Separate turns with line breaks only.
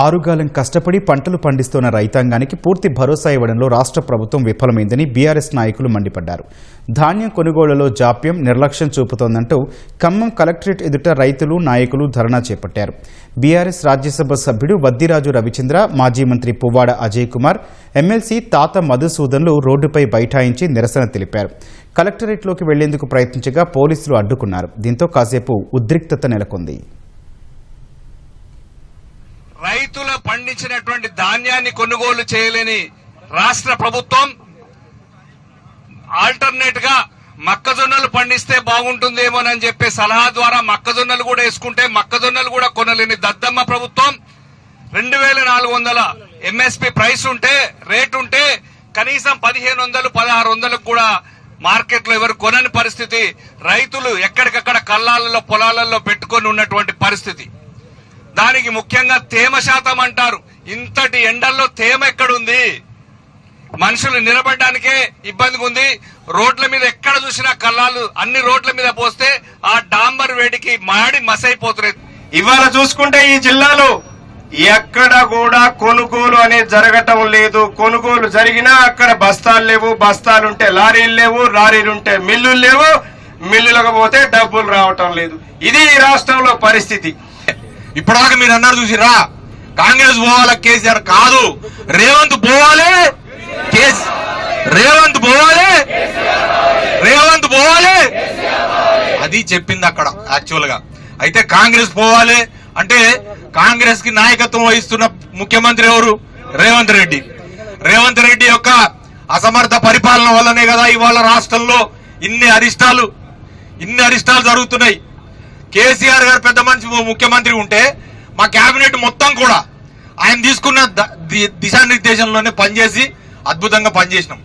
ఆరుగాలం కష్టపడి పంటలు పండిస్తున్న రైతాంగానికి పూర్తి భరోసా ఇవ్వడంలో రాష్ట్ర ప్రభుత్వం విఫలమైందని బీఆర్ఎస్ నాయకులు మండిపడ్డారు. ధాన్యం కొనుగోళ్లలో జాప్యం, నిర్లక్ష్యం చూపుతోందంటూ ఖమ్మం కలెక్టరేట్ ఎదుట రైతులు, నాయకులు ధర్నా చేపట్టారు. బీఆర్ఎస్ రాజ్యసభ సభ్యుడు వద్దిరాజు రవిచంద్ర, మాజీ మంత్రి పువ్వాడ అజయ్ కుమార్, ఎమ్మెల్సీ తాత మధుసూదన్లు రోడ్డుపై బైఠాయించి నిరసన తెలిపారు. కలెక్టరేట్లోకి వెళ్లేందుకు ప్రయత్నించగా పోలీసులు అడ్డుకున్నారు. దీంతో కాసేపు ఉద్రిక్తత నెలకొంది.
రైతుల పండించినటువంటి ధాన్యాన్ని కొనుగోలు చేయలేని రాష్ట్ర ప్రభుత్వం ఆల్టర్నేట్ గా మొక్కజొన్నలు పండిస్తే బాగుంటుందేమోనని చెప్పే సలహా ద్వారా మొక్కజొన్నలు కూడా వేసుకుంటే మొక్కజొన్నలు కూడా కొనలేని దద్దమ్మ ప్రభుత్వం 2400 ఎంఎస్పీ ప్రైస్ ఉంటే రేట్ ఉంటే కనీసం 1500, 1600 కూడా మార్కెట్ లో ఎవరు కొనని పరిస్థితి, రైతులు ఎక్కడికక్కడ కళ్ళాలలో పొలాలలో పెట్టుకొని ఉన్నటువంటి పరిస్థితి. దానికి ముఖ్యంగా తేమ శాతం అంటారు. ఇంతటి ఎండల్లో తేమ ఎక్కడుంది? మనుషులు నిలబడడానికే ఇబ్బందిగా ఉంది. రోడ్ల మీద ఎక్కడ చూసినా కళ్ళాలు అన్ని రోడ్ల మీద పోస్తే ఆ డాంబర్ వేడికి మాడి మసైపోతున్నాయి.
ఇవాళ చూసుకుంటే ఈ జిల్లాలో ఎక్కడ కూడా కొనుగోలు అనేది జరగటం లేదు. కొనుగోలు జరిగినా అక్కడ బస్తాలు లేవు, బస్తాలుంటే లారీలు లేవు, లారీలుంటే మిల్లులు లేవు, మిల్లులకు పోతే డబ్బులు రావటం లేదు. ఇది ఈ రాష్ట్రంలో పరిస్థితి.
ఇప్పటిదాకా మీరు అన్నారు చూసిరా, కాంగ్రెస్ పోవాలా కేసీఆర్ కాదు, రేవంత్ పోవాలి, రేవంత్ పోవాలి అది చెప్పింది అక్కడ యాక్చువల్ గా. అయితే కాంగ్రెస్ పోవాలి అంటే కాంగ్రెస్ కి నాయకత్వం వహిస్తున్న ముఖ్యమంత్రి ఎవరు? రేవంత్ రెడ్డి. రేవంత్ రెడ్డి యొక్క అసమర్థ పరిపాలన వల్లనే కదా ఇవాళ రాష్ట్రంలో ఇన్ని అరిష్టాలు జరుగుతున్నాయి. కేసీఆర్ గారు పెద్ద మనిషి ముఖ్యమంత్రి ఉంటే మా కేబినెట్ మొత్తం కూడా ఆయన తీసుకున్న దిశానిర్దేశంలోనే పనిచేసి అద్భుతంగా పనిచేసినాం.